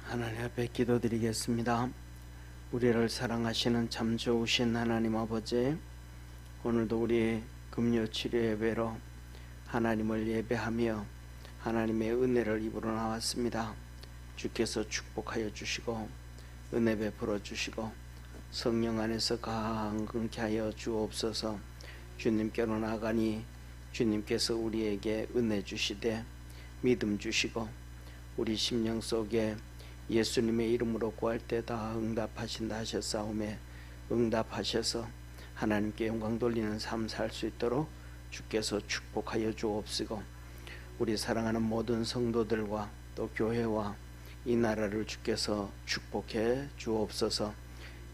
하나님 앞에 기도드리겠습니다. 우리를 사랑하시는 참 좋으신 하나님 아버지, 오늘도 우리 금요 치료 예배로 하나님을 예배하며 하나님의 은혜를 입으러 나왔습니다. 주께서 축복하여 주시고 은혜 베풀어 주시고 성령 안에서 강건케 하여 주옵소서. 주님께로 나가니 주님께서 우리에게 은혜 주시되 믿음 주시고 우리 심령 속에 예수님의 이름으로 구할 때 다 응답하신다 하셨사오매 응답하셔서 하나님께 영광 돌리는 삶 살 수 있도록 주께서 축복하여 주옵시고, 우리 사랑하는 모든 성도들과 또 교회와 이 나라를 주께서 축복해 주옵소서.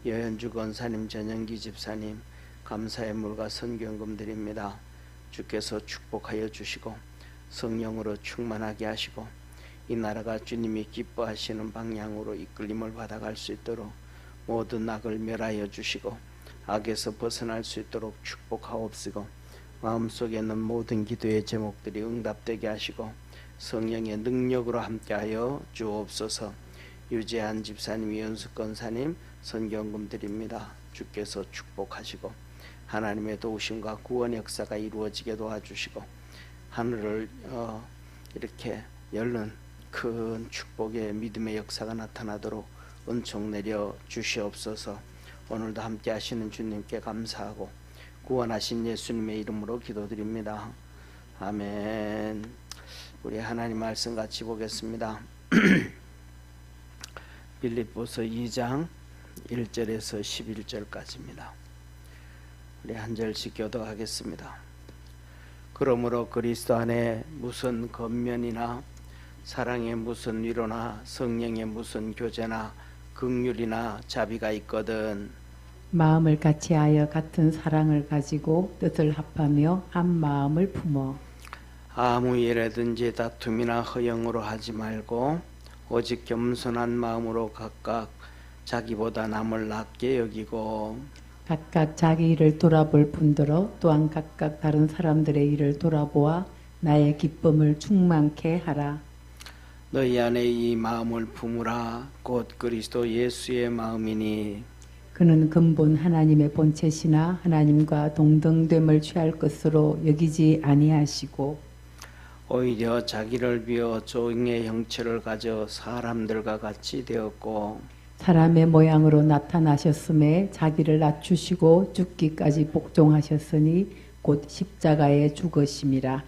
여현주 권사님, 전영기 집사님 감사의 물과 선경금 드립니다. 주께서 축복하여 주시고 성령으로 충만하게 하시고 이 나라가 주님이 기뻐하시는 방향으로 이끌림을 받아갈 수 있도록 모든 악을 멸하여 주시고 악에서 벗어날 수 있도록 축복하옵시고, 마음속에 있는 모든 기도의 제목들이 응답되게 하시고 성령의 능력으로 함께하여 주옵소서. 유재한 집사님, 연수 권사님 선경금 드립니다. 주께서 축복하시고 하나님의 도우심과 구원 역사가 이루어지게 도와주시고 하늘을 이렇게 열는 큰 축복의 믿음의 역사가 나타나도록 은총 내려 주시옵소서. 오늘도 함께 하시는 주님께 감사하고 구원하신 예수님의 이름으로 기도드립니다. 아멘. 우리 하나님 말씀 같이 보겠습니다. 빌립보서 2장 1절에서 11절까지입니다. 우리 한 절씩 교독하겠습니다. 그러므로 그리스도 안에 무슨 겉면이나 사랑의 무슨 위로나 성령의 무슨 교제나 긍휼이나 자비가 있거든 마음을 같이하여 같은 사랑을 가지고 뜻을 합하며 한 마음을 품어 아무 일에든지 다툼이나 허영으로 하지 말고 오직 겸손한 마음으로 각각 자기보다 남을 낮게 여기고 각각 자기 일을 돌아볼 뿐더러 또한 각각 다른 사람들의 일을 돌아보아 나의 기쁨을 충만케 하라. 너희 안에 이 마음을 품으라. 곧 그리스도 예수의 마음이니 그는 근본 하나님의 본체시나 하나님과 동등됨을 취할 것으로 여기지 아니하시고 오히려 자기를 비워 종의 형체를 가져 사람들과 같이 되었고 사람의 모양으로 나타나셨음에 자기를 낮추시고 죽기까지 복종하셨으니 곧 십자가에 죽으심이라.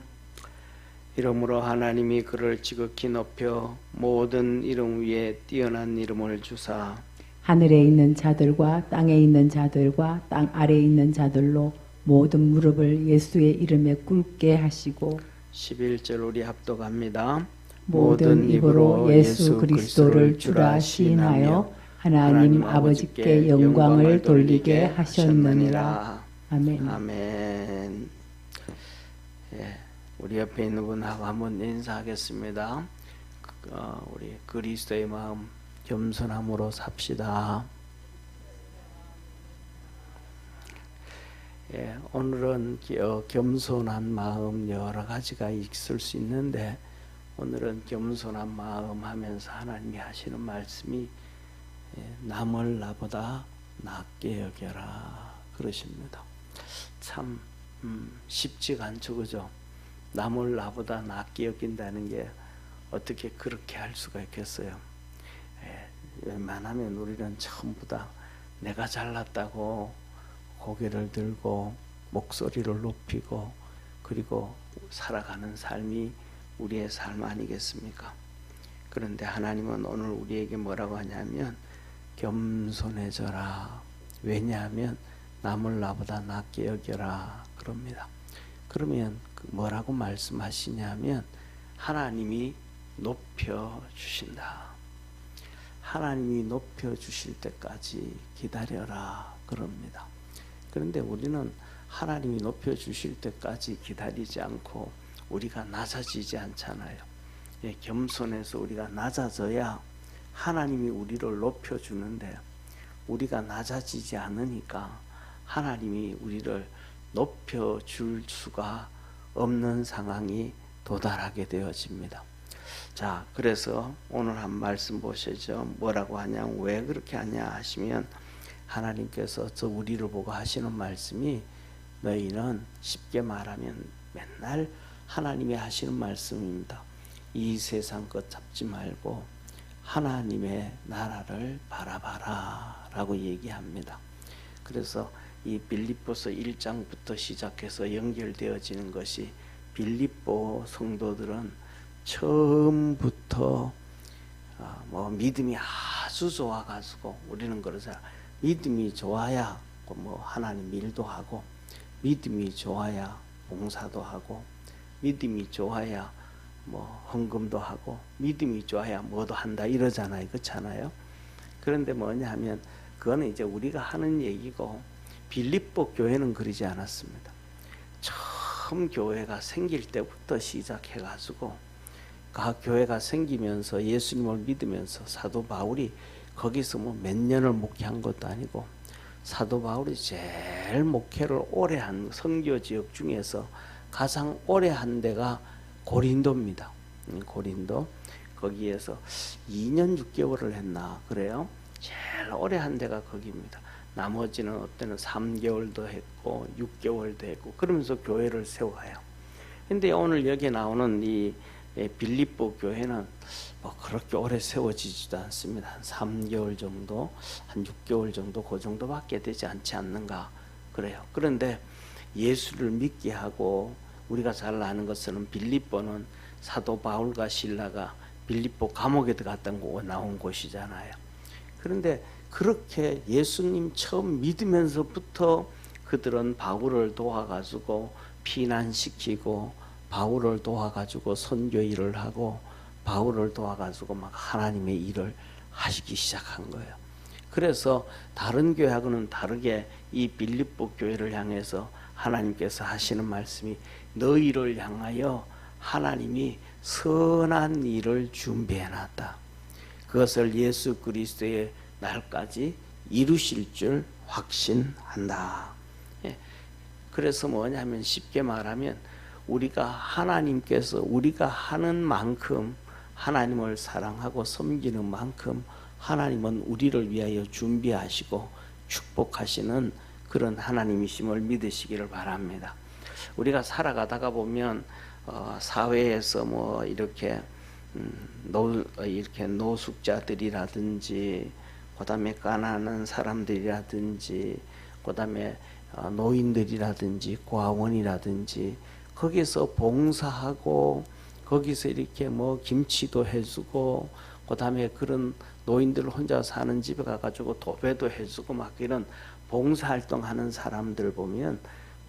이러므로 하나님이 그를 지극히 높여 모든 이름 위에 뛰어난 이름을 주사 하늘에 있는 자들과 땅에 있는 자들과 땅 아래에 있는 자들로 모든 무릎을 예수의 이름에 꿇게 하시고 11절 우리 합독합니다. 모든 입으로 예수 그리스도를 주라 시인하여 하나님 아버지께 영광을 돌리게 하셨느니라. 아멘. 아멘. 예, 우리 옆에 있는 분하고 한번 인사하겠습니다. 우리 그리스도의 마음 겸손함으로 삽시다. 예, 오늘은 겸손한 마음 여러 가지가 있을 수 있는데 오늘은 겸손한 마음 하면서 하나님이 하시는 말씀이 남을 나보다 낫게 여겨라 그러십니다. 참 쉽지가 않죠, 그죠? 남을 나보다 낫게 여긴다는 게 어떻게 그렇게 할 수가 있겠어요? 웬만하면 우리는 전부 다 내가 잘났다고 고개를 들고 목소리를 높이고 그리고 살아가는 삶이 우리의 삶 아니겠습니까? 그런데 하나님은 오늘 우리에게 뭐라고 하냐면 겸손해져라. 왜냐하면 남을 나보다 낫게 여겨라 그럽니다. 그러면 뭐라고 말씀하시냐면 하나님이 높여주신다. 하나님이 높여주실 때까지 기다려라 그럽니다. 그런데 우리는 하나님이 높여주실 때까지 기다리지 않고 우리가 낮아지지 않잖아요. 겸손해서 우리가 낮아져야 하나님이 우리를 높여주는데 우리가 낮아지지 않으니까 하나님이 우리를 높여줄 수가 없는 상황이 도달하게 되어집니다. 자, 그래서 오늘 한 말씀 보시죠. 뭐라고 하냐, 왜 그렇게 하냐 하시면 하나님께서 저 우리를 보고 하시는 말씀이 너희는 쉽게 말하면 맨날 하나님이 하시는 말씀입니다. 이 세상 것 잡지 말고 하나님의 나라를 바라봐라 라고 얘기합니다. 그래서 이 빌립보서 1장부터 시작해서 연결되어지는 것이 빌립보 성도들은 처음부터 뭐 믿음이 아주 좋아가지고 우리는 그러잖아. 믿음이 좋아야 뭐 하나님 일도 하고, 믿음이 좋아야 봉사도 하고, 믿음이 좋아야 뭐 헌금도 하고, 믿음이 좋아야 뭐도 한다 이러잖아요. 그렇잖아요. 그런데 뭐냐 하면 그거는 이제 우리가 하는 얘기고, 빌립보 교회는 그러지 않았습니다. 처음 교회가 생길 때부터 시작해가지고 그 교회가 생기면서 예수님을 믿으면서 사도 바울이 거기서 뭐 몇 년을 목회한 것도 아니고, 사도 바울이 제일 목회를 오래 한 선교 지역 중에서 가장 오래 한 데가 고린도입니다. 고린도. 거기에서 2년 6개월을 했나 그래요. 제일 오래 한 데가 거기입니다. 나머지는 어때는 3개월도 했고 6개월도 했고 그러면서 교회를 세워가요. 근데 오늘 여기 나오는 이 빌립보 교회는 뭐 그렇게 오래 세워지지도 않습니다. 한 3개월 정도, 한 6개월 정도, 그 정도밖에 되지 않지 않는가 그래요. 그런데 예수를 믿게 하고, 우리가 잘 아는 것은 빌립보는 사도 바울과 실라가 빌립보 감옥에 들어갔던 곳 나온 곳이잖아요. 그런데 그렇게 예수님 처음 믿으면서부터 그들은 바울을 도와가지고 피난시키고, 바울을 도와가지고 선교 일을 하고, 바울을 도와가지고 막 하나님의 일을 하시기 시작한 거예요. 그래서 다른 교회하고는 다르게 이 빌립보 교회를 향해서 하나님께서 하시는 말씀이 너희를 향하여 하나님이 선한 일을 준비해놨다. 그것을 예수 그리스도의 날까지 이루실 줄 확신한다. 그래서 뭐냐면 쉽게 말하면 우리가 하나님께서 우리가 하는 만큼, 하나님을 사랑하고 섬기는 만큼 하나님은 우리를 위하여 준비하시고 축복하시는 그런 하나님이심을 믿으시기를 바랍니다. 우리가 살아가다가 보면 사회에서 뭐 이렇게 노숙자들이라든지, 그다음에 가난한 사람들이라든지, 그다음에 노인들이라든지 과원이라든지 거기서 봉사하고, 거기서 이렇게 뭐 김치도 해주고, 그다음에 그런 노인들 혼자 사는 집에 가가지고 도배도 해주고 막 이런 봉사활동하는 사람들 보면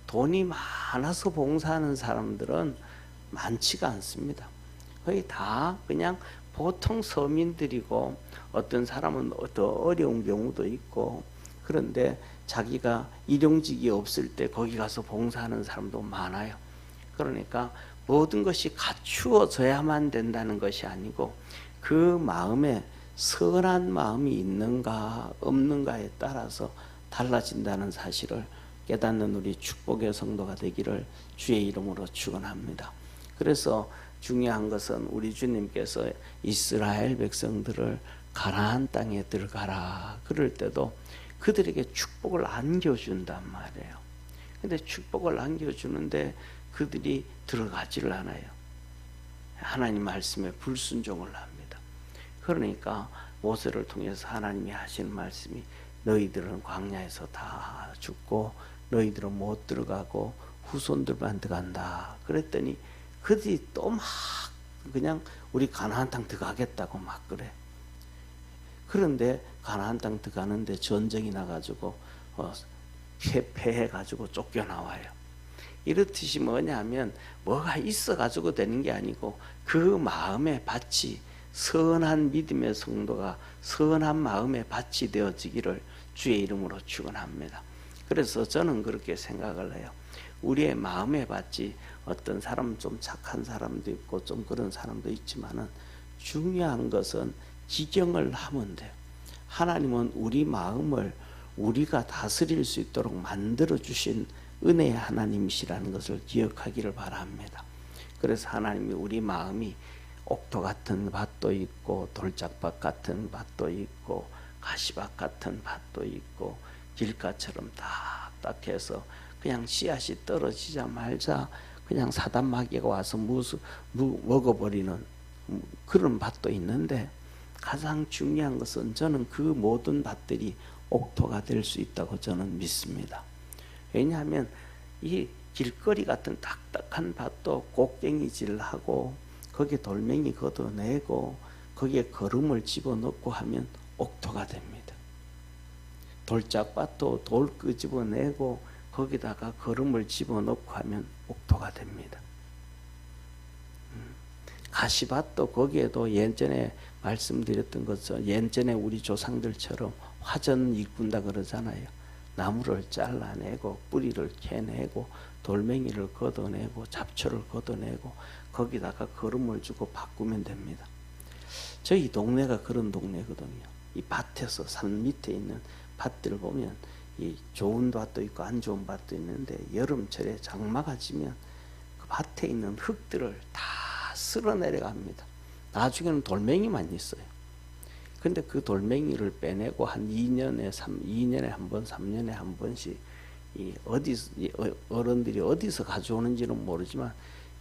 돈이 많아서 봉사하는 사람들은 많지가 않습니다. 거의 다 그냥 보통 서민들이고, 어떤 사람은 더 어려운 경우도 있고, 그런데 자기가 일용직이 없을 때 거기 가서 봉사하는 사람도 많아요. 그러니까 모든 것이 갖추어져야만 된다는 것이 아니고, 그 마음에 선한 마음이 있는가 없는가에 따라서 달라진다는 사실을 깨닫는 우리 축복의 성도가 되기를 주의 이름으로 축원합니다. 그래서 중요한 것은 우리 주님께서 이스라엘 백성들을 가나안 땅에 들어가라 그럴 때도 그들에게 축복을 안겨준단 말이에요. 근데 축복을 안겨주는데 그들이 들어가지를 않아요. 하나님 말씀에 불순종을 합니다. 그러니까 모세를 통해서 하나님이 하시는 말씀이 너희들은 광야에서 다 죽고 너희들은 못 들어가고 후손들만 들어간다. 그랬더니 그들이 또 막 그냥 우리 가나안 땅 들어가겠다고 막 그래. 그런데 가나안 땅 들어가는데 전쟁이 나가지고 패해가지고 쫓겨나와요. 이렇듯이 뭐냐면 뭐가 있어가지고 되는 게 아니고 그 마음의 밭이, 선한 믿음의 성도가 선한 마음의 밭이 되어지기를 주의 이름으로 축원합니다. 그래서 저는 그렇게 생각을 해요. 우리의 마음의 밭이, 어떤 사람은 좀 착한 사람도 있고 좀 그런 사람도 있지만은 중요한 것은 지경을 하면 돼요. 하나님은 우리 마음을 우리가 다스릴 수 있도록 만들어 주신 은혜의 하나님이시라는 것을 기억하기를 바랍니다. 그래서 하나님이 우리 마음이 옥토 같은 밭도 있고 돌짝밭 같은 밭도 있고 가시밭 같은 밭도 있고 길가처럼 딱딱해서 그냥 씨앗이 떨어지자마자 그냥 사단마귀가 와서 먹어버리는 그런 밭도 있는데, 가장 중요한 것은 저는 그 모든 밭들이 옥토가 될 수 있다고 저는 믿습니다. 왜냐하면 이 길거리 같은 딱딱한 밭도 곡괭이질하고 거기에 돌멩이 걷어내고 거기에 거름을 집어넣고 하면 옥토가 됩니다. 돌짝밭도 돌 끄집어내고 거기다가 거름을 집어넣고 하면 옥토가 됩니다. 가시밭도 거기에도 예전에 말씀드렸던 것처럼 예전에 우리 조상들처럼 화전 일군다 그러잖아요. 나무를 잘라내고 뿌리를 캐내고 돌멩이를 걷어내고 잡초를 걷어내고 거기다가 거름을 주고 바꾸면 됩니다. 저희 동네가 그런 동네거든요. 이 밭에서 산 밑에 있는 밭들 보면 이 좋은 밭도 있고 안 좋은 밭도 있는데, 여름철에 장마가 지면 그 밭에 있는 흙들을 다 쓸어 내려갑니다. 나중에는 돌멩이만 있어요. 근데 그 돌멩이를 빼내고 한 2년에 한 번, 3년에 한 번씩 어른들이 어디서 가져오는지는 모르지만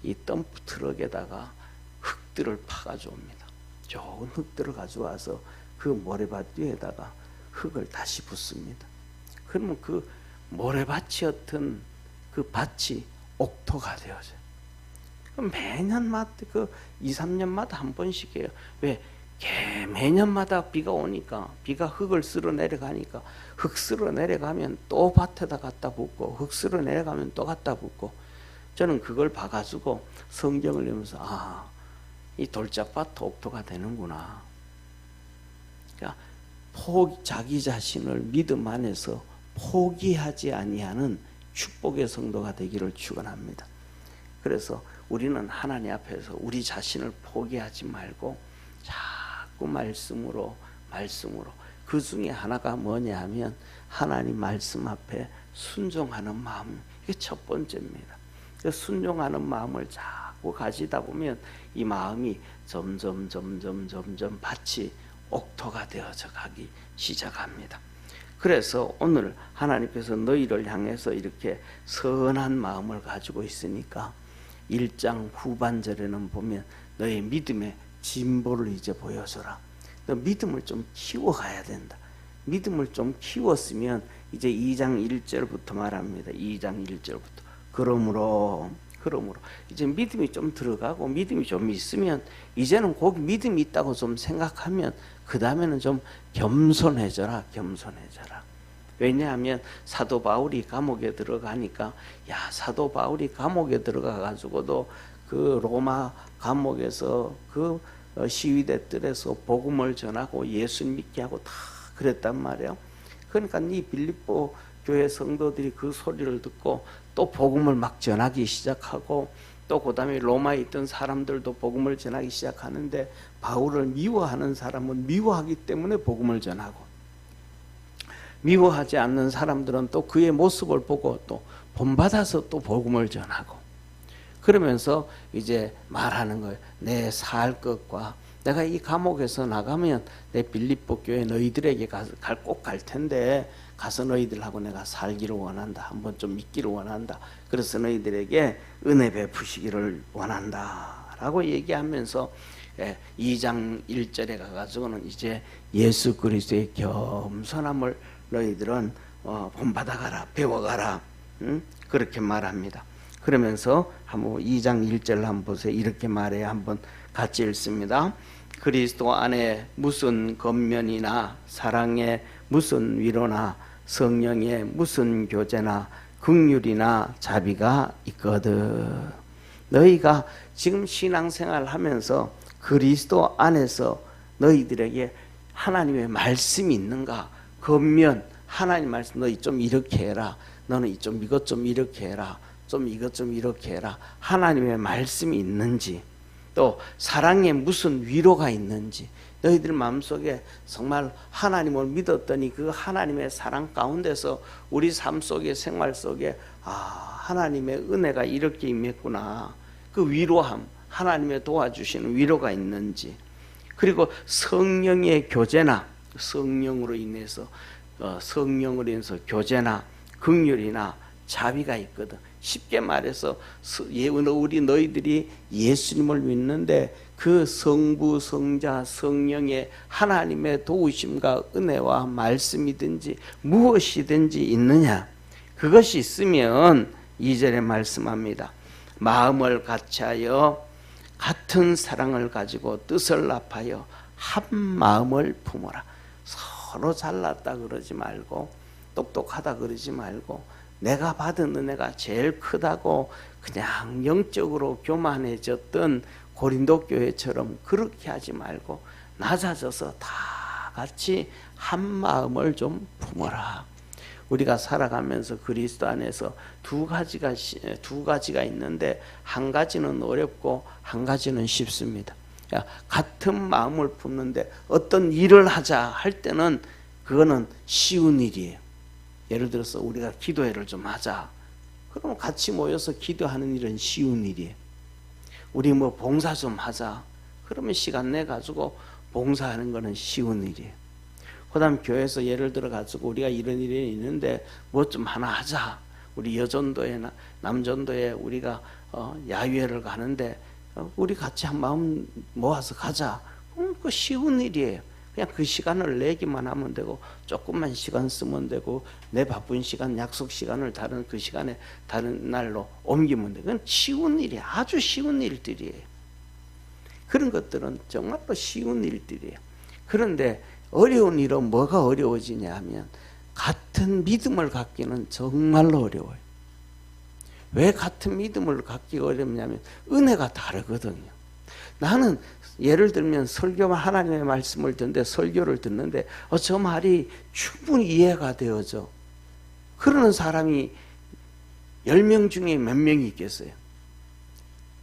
이 덤프 트럭에다가 흙들을 파가지고 옵니다. 좋은 흙들을 가져와서 그 모래밭 위에다가 흙을 다시 붓습니다. 그러면 그 모래밭이었던 그 밭이 옥토가 되어져요. 매년마다 그 2, 3년마다 한 번씩 해요. 왜? 매년마다 비가 오니까, 비가 흙을 쓸어 내려가니까 흙 쓸어 내려가면 또 밭에다 갖다 붓고 흙 쓸어 내려가면 또 갖다 붓고, 저는 그걸 봐가지고 성경을 읽으면서 이 돌짝밭 옥토가 되는구나. 그러니까 자기 자신을 믿음 안에서 포기하지 아니하는 축복의 성도가 되기를 축원합니다. 그래서 우리는 하나님 앞에서 우리 자신을 포기하지 말고 자꾸 말씀으로 그 중에 하나가 뭐냐 하면 하나님 말씀 앞에 순종하는 마음, 이게 첫 번째입니다. 그 순종하는 마음을 자꾸 가지다 보면 이 마음이 점점 밭이 옥토가 되어져 가기 시작합니다. 그래서 오늘 하나님께서 너희를 향해서 이렇게 선한 마음을 가지고 있으니까 1장 후반절에는 보면 너의 믿음의 진보를 이제 보여줘라. 너 믿음을 좀 키워가야 된다. 믿음을 좀 키웠으면 이제 2장 1절부터 말합니다. 2장 1절부터 그러므로 이제 믿음이 좀 들어가고 믿음이 좀 있으면 이제는 거기 믿음이 있다고 좀 생각하면 그 다음에는 좀 겸손해져라. 왜냐하면 사도 바울이 감옥에 들어가니까, 사도 바울이 감옥에 들어가 가지고도 그 로마 감옥에서 그 시위대들에서 복음을 전하고 예수 믿게 하고 다 그랬단 말이에요. 그러니까 이 빌립보 교회 성도들이 그 소리를 듣고 또 복음을 막 전하기 시작하고, 또 그 다음에 로마에 있던 사람들도 복음을 전하기 시작하는데, 바울을 미워하는 사람은 미워하기 때문에 복음을 전하고, 미워하지 않는 사람들은 또 그의 모습을 보고 또 본받아서 또 복음을 전하고, 그러면서 이제 말하는 거예요. 내 살 것과 내가 이 감옥에서 나가면 내 빌립보 교회 너희들에게 꼭 갈 텐데 가서 너희들하고 내가 살기를 원한다. 한번 좀 믿기를 원한다. 그래서 너희들에게 은혜 베푸시기를 원한다 라고 얘기하면서 2장 1절에 가가지고는 이제 예수 그리스도의 겸손함을 너희들은 본받아가라, 배워가라, 그렇게 말합니다. 그러면서 한번 2장 1절 한번 보세요. 이렇게 말해야 한번 같이 읽습니다. 그리스도 안에 무슨 겉면이나 사랑에 무슨 위로나 성령의 무슨 교제나 긍휼이나 자비가 있거든. 너희가 지금 신앙생활 하면서 그리스도 안에서 너희들에게 하나님의 말씀이 있는가? 겉면 하나님 말씀, 너희 좀 이렇게 해라, 너는 좀 이것 좀 이렇게 해라, 좀 이것 좀 이렇게 해라, 하나님의 말씀이 있는지, 또 사랑에 무슨 위로가 있는지, 너희들 마음속에 정말 하나님을 믿었더니 그 하나님의 사랑 가운데서 우리 삶 속에, 생활 속에 하나님의 은혜가 이렇게 임했구나, 그 위로함, 하나님의 도와주시는 위로가 있는지, 그리고 성령의 교제나 성령으로 인해서 교제나 긍휼이나 자비가 있거든. 쉽게 말해서 우리 너희들이 예수님을 믿는데 그 성부, 성자, 성령의 하나님의 도우심과 은혜와 말씀이든지 무엇이든지 있느냐, 그것이 있으면 2절에 말씀합니다. 마음을 같이하여 같은 사랑을 가지고 뜻을 합하여 한 마음을 품어라. 서로 잘났다 그러지 말고 똑똑하다 그러지 말고 내가 받은 은혜가 제일 크다고 그냥 영적으로 교만해졌던 고린도 교회처럼 그렇게 하지 말고 낮아져서 다 같이 한 마음을 좀 품어라. 우리가 살아가면서 그리스도 안에서 두 가지가 있는데 한 가지는 어렵고 한 가지는 쉽습니다. 같은 마음을 품는데 어떤 일을 하자 할 때는 그거는 쉬운 일이에요. 예를 들어서 우리가 기도회를 좀 하자. 그러면 같이 모여서 기도하는 일은 쉬운 일이에요. 우리 뭐 봉사 좀 하자. 그러면 시간 내 가지고 봉사하는 거는 쉬운 일이에요. 그다음 교회에서 예를 들어 가지고 우리가 이런 일이 있는데 뭐 좀 하나 하자. 우리 여전도에 남전도에 우리가 야유회를 가는데 우리 같이 한 마음 모아서 가자. 그 쉬운 일이에요. 그냥 그 시간을 내기만 하면 되고 조금만 시간 쓰면 되고 내 바쁜 시간 약속 시간을 다른 그 시간에 다른 날로 옮기면 되고 그건 쉬운 일이에요. 아주 쉬운 일들이에요. 그런 것들은 정말로 쉬운 일들이에요. 그런데 어려운 일은 뭐가 어려워지냐 하면 같은 믿음을 갖기는 정말로 어려워요. 왜 같은 믿음을 갖기가 어렵냐면 은혜가 다르거든요. 나는 예를 들면 설교만 하나님의 말씀을 듣는데 설교를 듣는데 저 말이 충분히 이해가 되어져. 그러는 사람이 10명 중에 몇 명이 있겠어요?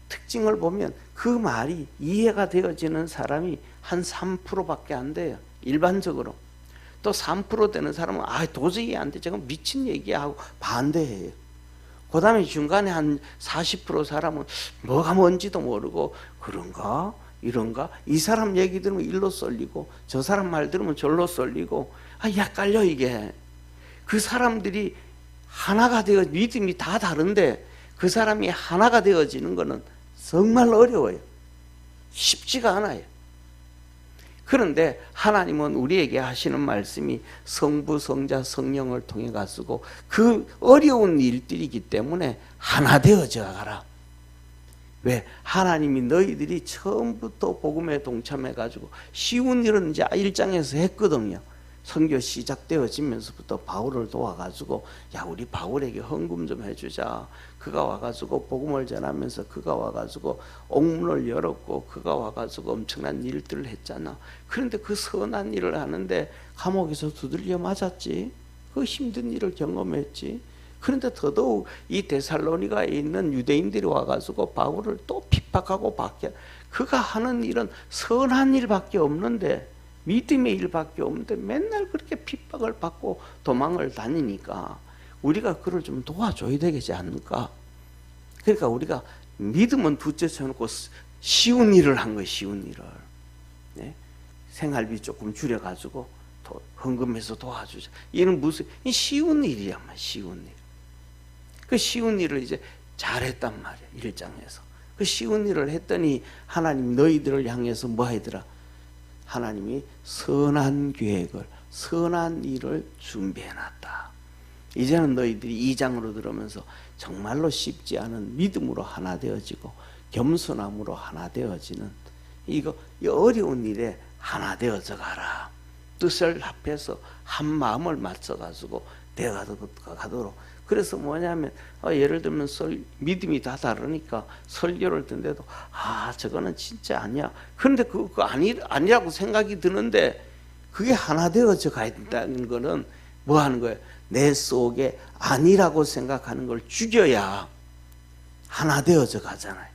특징을 보면 그 말이 이해가 되어지는 사람이 한 3%밖에 안 돼요. 일반적으로. 또 3% 되는 사람은 도저히 이해 안 돼. 저건 미친 얘기하고 반대해요. 그 다음에 중간에 한 40% 사람은 뭐가 뭔지도 모르고 그런가? 이런가? 이 사람 얘기 들으면 일로 쏠리고 저 사람 말 들으면 절로 쏠리고 헷갈려 이게. 그 사람들이 하나가 되어 믿음이 다 다른데 그 사람이 하나가 되어지는 것은 정말 어려워요. 쉽지가 않아요. 그런데 하나님은 우리에게 하시는 말씀이 성부, 성자, 성령을 통해 가지고 그 어려운 일들이기 때문에 하나 되어져 가라. 왜? 하나님이 너희들이 처음부터 복음에 동참해 가지고 쉬운 일은 이제 1장에서 했거든요. 선교 시작되어지면서부터 바울을 도와가지고 우리 바울에게 헌금 좀 해주자. 그가 와가지고 복음을 전하면서 그가 와가지고 옥문을 열었고 그가 와가지고 엄청난 일들을 했잖아. 그런데 그 선한 일을 하는데 감옥에서 두들겨 맞았지. 그 힘든 일을 경험했지. 그런데 더더욱 이 데살로니가에 있는 유대인들이 와가지고 바울을 또 핍박하고 박해. 그가 하는 일은 선한 일밖에 없는데 믿음의 일밖에 없는데 맨날 그렇게 핍박을 받고 도망을 다니니까 우리가 그를 좀 도와줘야 되겠지 않을까? 그러니까 우리가 믿음은 둘째 쳐놓고 쉬운 일을 한 거예요. 쉬운 일을. 네? 생활비 조금 줄여가지고 헌금해서 도와주자. 이는 무슨 쉬운 일이야. 쉬운 일. 그 쉬운 일을 이제 잘했단 말이에요. 1장에서. 그 쉬운 일을 했더니 하나님 너희들을 향해서 뭐 하더라? 하나님이 선한 계획을, 선한 일을 준비해놨다. 이제는 너희들이 2장으로 들으면서 정말로 쉽지 않은 믿음으로 하나 되어지고 겸손함으로 하나 되어지는 이 어려운 일에 하나 되어져 가라. 뜻을 합해서 한 마음을 맞춰가지고 되어가도록. 그래서 뭐냐면 예를 들면 믿음이 다 다르니까 설교를 듣는데도 저거는 진짜 아니야. 그런데 그거 아니라고 생각이 드는데 그게 하나 되어져 가야 된다는 거는 뭐 하는 거예요? 내 속에 아니라고 생각하는 걸 죽여야 하나 되어져 가잖아요.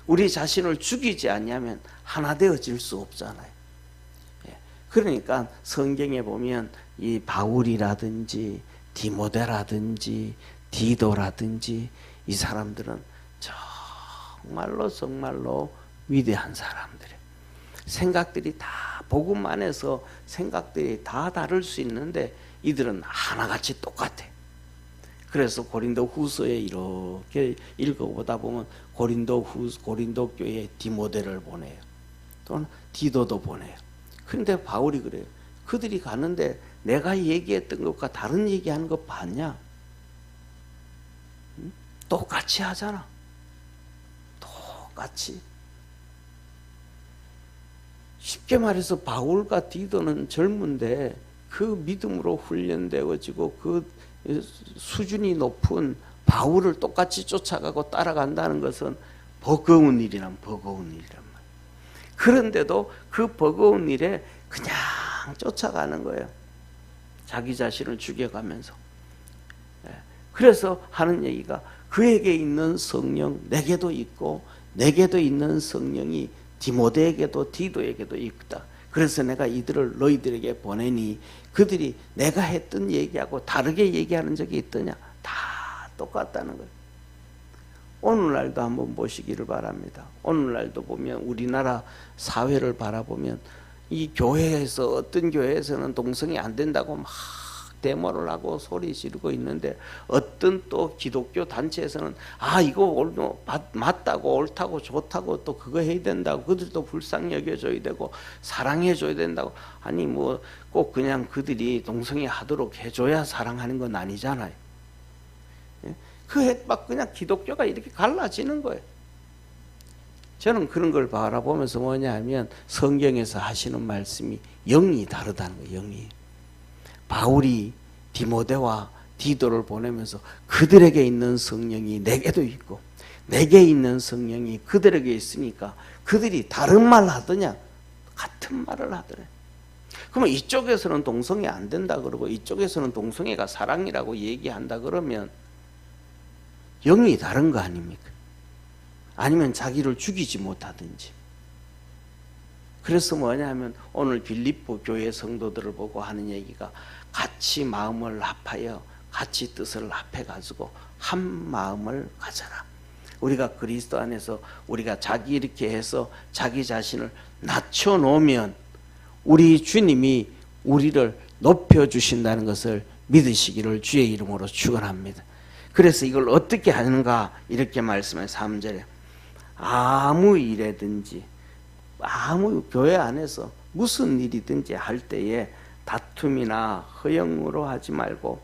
우리 자신을 죽이지 않냐면 하나 되어질 수 없잖아요. 그러니까 성경에 보면 이 바울이라든지 디모데라든지 디도라든지 이 사람들은 정말로 정말로 위대한 사람들이에요. 생각들이 다 복음 안에서 생각들이 다 다를 수 있는데 이들은 하나같이 똑같아. 그래서 고린도 후서에 이렇게 읽어보다 보면 고린도 교회에 디모데를 보내요. 또는 디도도 보내요. 그런데 바울이 그래요. 그들이 가는데 내가 얘기했던 것과 다른 얘기하는 거 봤냐? 응? 똑같이 하잖아. 똑같이. 쉽게 말해서 바울과 디도는 젊은데 그 믿음으로 훈련되어지고 그 수준이 높은 바울을 똑같이 쫓아가고 따라간다는 것은 버거운 일이란 말이에요. 그런데도 그 버거운 일에 그냥 쫓아가는 거예요. 자기 자신을 죽여가면서. 그래서 하는 얘기가 그에게 있는 성령 내게도 있고 내게도 있는 성령이 디모데에게도 디도에게도 있다. 그래서 내가 이들을 너희들에게 보내니 그들이 내가 했던 얘기하고 다르게 얘기하는 적이 있더냐? 다 똑같다는 거예요. 오늘날도 한번 보시기를 바랍니다. 오늘날도 보면 우리나라 사회를 바라보면 이 교회에서 어떤 교회에서는 동성이 안 된다고 막 데모를 하고 소리 지르고 있는데 어떤 또 기독교 단체에서는 이거 맞다고 옳다고 좋다고 또 그거 해야 된다고 그들도 불쌍히 여겨줘야 되고 사랑해줘야 된다고. 아니 뭐 꼭 그냥 그들이 동성애 하도록 해줘야 사랑하는 건 아니잖아요. 막 그냥 기독교가 이렇게 갈라지는 거예요. 저는 그런 걸 바라보면서 뭐냐면 성경에서 하시는 말씀이 영이 다르다는 거예요. 영이. 바울이 디모데와 디도를 보내면서 그들에게 있는 성령이 내게도 있고 내게 있는 성령이 그들에게 있으니까 그들이 다른 말 하더냐? 같은 말을 하더래. 그러면 이쪽에서는 동성애 안 된다 그러고 이쪽에서는 동성애가 사랑이라고 얘기한다 그러면 영이 다른 거 아닙니까? 아니면 자기를 죽이지 못하든지. 그래서 뭐냐면 오늘 빌립보 교회 성도들을 보고 하는 얘기가 같이 마음을 합하여 같이 뜻을 합해가지고 한 마음을 가져라. 우리가 그리스도 안에서 우리가 자기 이렇게 해서 자기 자신을 낮춰놓으면 우리 주님이 우리를 높여주신다는 것을 믿으시기를 주의 이름으로 축원합니다. 그래서 이걸 어떻게 하는가 이렇게 말씀해 3절에 아무 일에든지 아무 교회 안에서 무슨 일이든지 할 때에 다툼이나 허영으로 하지 말고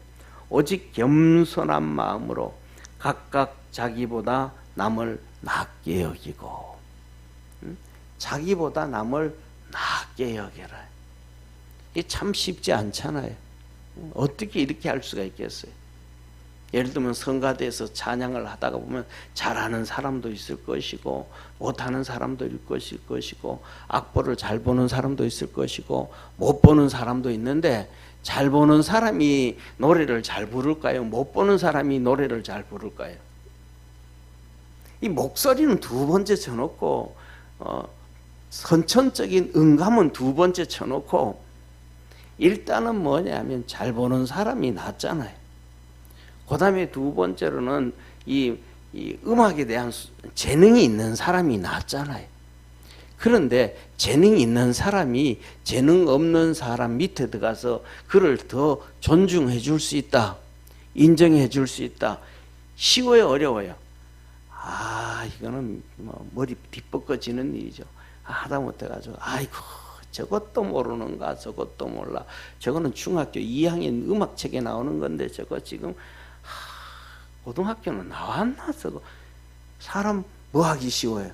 오직 겸손한 마음으로 각각 자기보다 남을 낮게 여기고 자기보다 남을 낮게 여겨라. 이게 참 쉽지 않잖아요. 어떻게 이렇게 할 수가 있겠어요? 예를 들면 성가대에서 찬양을 하다가 보면 잘하는 사람도 있을 것이고 못하는 사람도 있을 것이고 악보를 잘 보는 사람도 있을 것이고 못 보는 사람도 있는데 잘 보는 사람이 노래를 잘 부를까요? 못 보는 사람이 노래를 잘 부를까요? 이 목소리는 두 번째 쳐놓고 선천적인 음감은 두 번째 쳐놓고 일단은 뭐냐면 잘 보는 사람이 낫잖아요. 그 다음에 두 번째로는 이 음악에 대한 재능이 있는 사람이 낫잖아요. 그런데 재능이 있는 사람이 재능 없는 사람 밑에 들어가서 그를 더 존중해 줄 수 있다. 인정해 줄 수 있다. 쉬워요, 어려워요? 이거는 머리 뒤집어지는 일이죠. 하다못해 가지고 아이고 저것도 모르는가 저것도 몰라. 저거는 중학교 2학년 음악책에 나오는 건데 저거 지금 고등학교는 나왔나 저거. 사람 뭐 하기 쉬워요?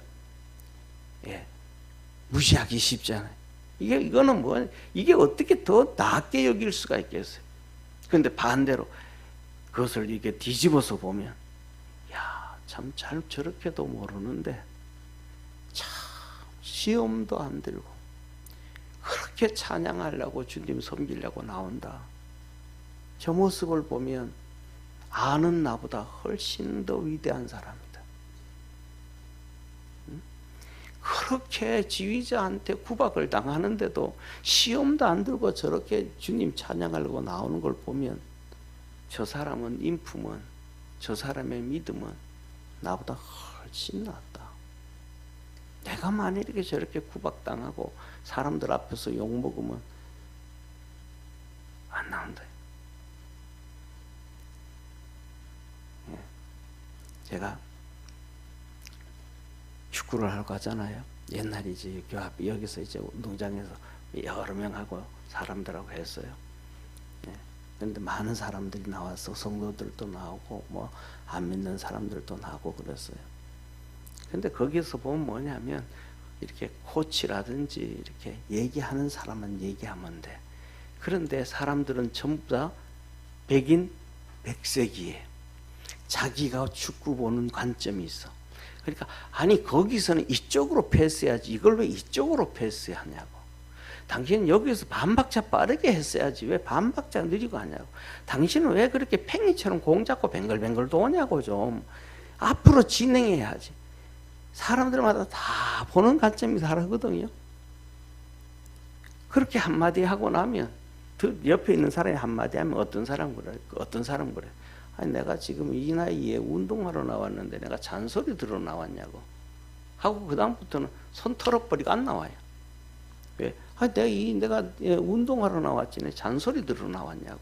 무시하기 쉽잖아요. 이거는 뭐 이게 어떻게 더 낮게 여길 수가 있겠어요? 그런데 반대로 그것을 이렇게 뒤집어서 보면 참 잘 저렇게도 모르는데 참 시험도 안 들고 그렇게 찬양하려고 주님 섬기려고 나온다. 저 모습을 보면 아는 나보다 훨씬 더 위대한 사람이다. 그렇게 지휘자한테 구박을 당하는데도 시험도 안 들고 저렇게 주님 찬양하려고 나오는 걸 보면 저 사람은 인품은 저 사람의 믿음은 나보다 훨씬 낫다. 내가 만일에 저렇게 구박당하고 사람들 앞에서 욕먹으면 안 나온다. 예. 제가 축구를 하러 가잖아요. 옛날에 이제 교합 여기서 이제 운동장에서 여러 명하고 사람들하고 했어요. 그런데 많은 사람들이 나와서 성도들도 나오고 뭐 안 믿는 사람들도 나오고 그랬어요. 근데 거기서 보면 뭐냐면 이렇게 코치라든지 이렇게 얘기하는 사람은 얘기하면 돼. 그런데 사람들은 전부 다 백인 백색이에요. 자기가 축구 보는 관점이 있어. 그러니까 아니 거기서는 이쪽으로 패스해야지 이걸 왜 이쪽으로 패스하냐고. 당신은 여기서 반박자 빠르게 했어야지 왜 반박자 느리고 하냐고. 당신은 왜 그렇게 팽이처럼 공 잡고 뱅글뱅글 도냐고. 좀 앞으로 진행해야지. 사람들마다 다 보는 관점이 다르거든요. 그렇게 한마디 하고 나면 옆에 있는 사람이 한마디 하면 어떤 사람 그래? 어떤 사람 그래? 아니 내가 지금 이 나이에 운동하러 나왔는데 내가 잔소리 들어 나왔냐고 하고 그 다음부터는 손 털어버리고 안 나와요. 왜? 아니 내가 운동하러 나왔지 내 잔소리 들어 나왔냐고.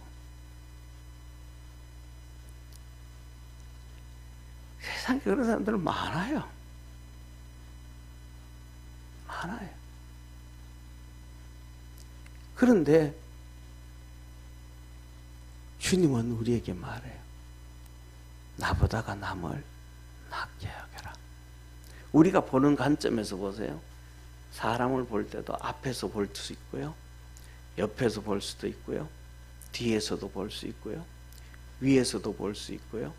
세상에 그런 사람들은 많아요. 많아요. 그런데 주님은 우리에게 말해요. 나보다가 남을 낫게 여겨라. 우리가 보는 관점에서 보세요. 사람을 볼 때도 앞에서 볼 수 있고요. 옆에서 볼 수도 있고요. 뒤에서도 볼 수 있고요. 위에서도 볼 수 있고요.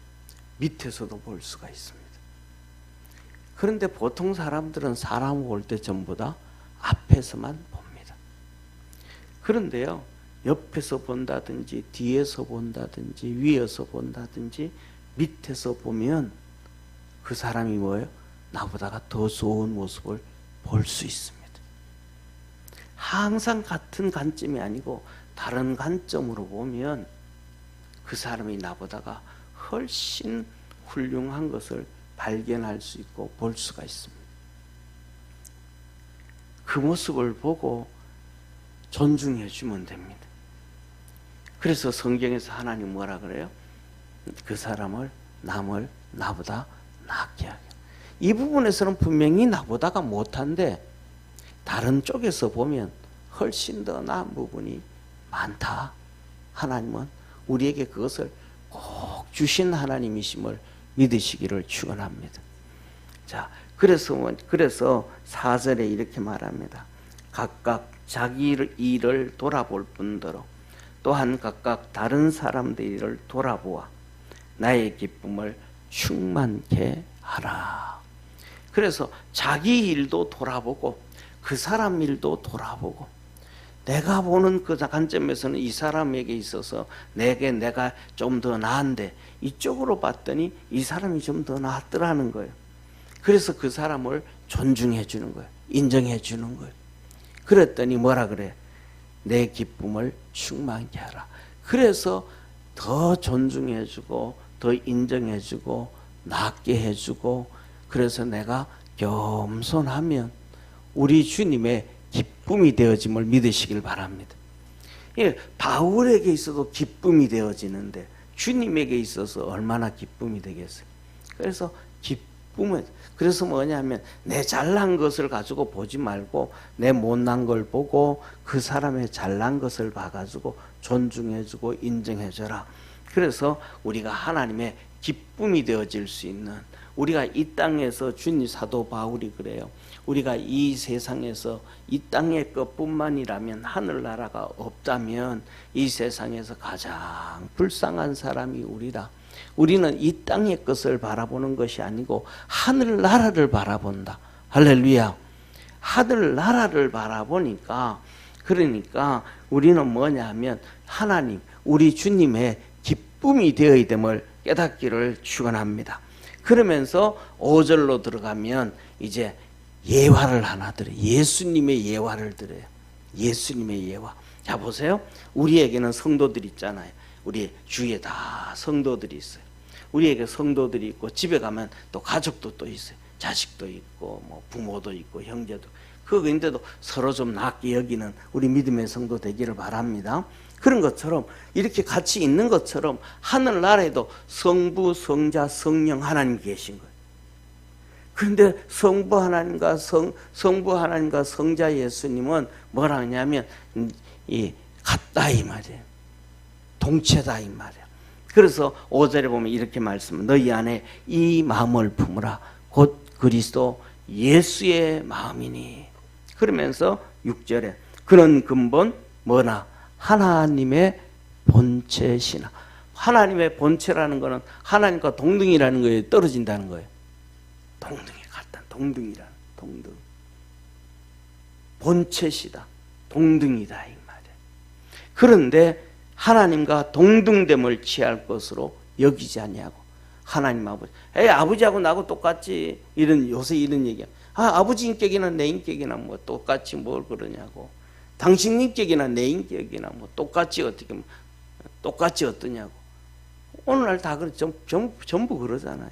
밑에서도 볼 수가 있습니다. 그런데 보통 사람들은 사람을 볼 때 전부 다 앞에서만 봅니다. 그런데요. 옆에서 본다든지 뒤에서 본다든지 위에서 본다든지 밑에서 보면 그 사람이 뭐예요? 나보다가 더 좋은 모습을 볼 수 있습니다. 항상 같은 관점이 아니고 다른 관점으로 보면 그 사람이 나보다가 훨씬 훌륭한 것을 발견할 수 있고 볼 수가 있습니다. 그 모습을 보고 존중해 주면 됩니다. 그래서 성경에서 하나님 뭐라 그래요? 그 사람을 남을 나보다 낫게 하게. 이 부분에서는 분명히 나보다가 못한데 다른 쪽에서 보면 훨씬 더 나은 부분이 많다. 하나님은 우리에게 그것을 꼭 주신 하나님이심을 믿으시기를 축원합니다. 자, 그래서 4절에 이렇게 말합니다. 각각 자기 일을 돌아볼 뿐더러 또한 각각 다른 사람들 일을 돌아보아 나의 기쁨을 충만케 하라. 그래서 자기 일도 돌아보고 그 사람 일도 돌아보고 내가 보는 그 관점에서는 이 사람에게 있어서 내가 좀 더 나은데 이쪽으로 봤더니 이 사람이 좀 더 낫더라는 거예요. 그래서 그 사람을 존중해 주는 거예요. 인정해 주는 거예요. 그랬더니 뭐라 그래? 내 기쁨을 충만케 하라. 그래서 더 존중해 주고 더 인정해 주고 낫게 해 주고 그래서 내가 겸손하면 우리 주님의 기쁨이 되어짐을 믿으시길 바랍니다. 예, 바울에게 있어도 기쁨이 되어지는데 주님에게 있어서 얼마나 기쁨이 되겠어요. 그래서 기쁨은 그래서 뭐냐면 내 잘난 것을 가지고 보지 말고 내 못난 걸 보고 그 사람의 잘난 것을 봐가지고 존중해주고 인정해줘라. 그래서 우리가 하나님의 기쁨이 되어질 수 있는 우리가 이 땅에서 주님 사도 바울이 그래요. 우리가 이 세상에서 이 땅의 것뿐만이라면 하늘나라가 없다면 이 세상에서 가장 불쌍한 사람이 우리다. 우리는 이 땅의 것을 바라보는 것이 아니고 하늘나라를 바라본다. 할렐루야. 하늘나라를 바라보니까 그러니까 우리는 뭐냐면 하나님 우리 주님의 기쁨이 되어야 됨을 깨닫기를 축원합니다. 그러면서 5절로 들어가면 이제 예화를 하나 드려요. 예수님의 예화를 드려요. 예수님의 예화. 자 보세요. 우리에게는 성도들 있잖아요. 우리 주위에 다 성도들이 있어요. 우리에게 성도들이 있고 집에 가면 또 가족도 또 있어요. 자식도 있고 뭐 부모도 있고 형제도 그인데도 서로 좀 낮게 여기는 우리 믿음의 성도 되기를 바랍니다. 그런 것처럼 이렇게 같이 있는 것처럼 하늘나라에도 성부, 성자, 성령 하나님 계신 거예요. 그런데 성부 하나님과 성자 예수님은 뭐라 하냐면 같다 이 말이에요. 동체다 이 말이에요. 그래서 5절에 보면 이렇게 말씀, 너희 안에 이 마음을 품으라 곧 그리스도 예수의 마음이니. 그러면서 6절에 그런 근본 뭐나 하나님의 본체시나. 하나님의 본체라는 것은 하나님과 동등이라는 거에 떨어진다는 거예요. 동등에 같다. 동등이라는 동등. 본체시다. 동등이다 이 말이에요. 그런데 하나님과 동등됨을 취할 것으로 여기지 않냐고. 하나님 아버지. 아버지하고 나하고 똑같지. 요새 이런 얘기야. 아버지 인격이나 내 인격이나 뭐 똑같이 뭘 그러냐고. 당신 인격이나 내 인격이나 뭐 똑같이 어떠냐고. 오늘날 다 전부 그러잖아요.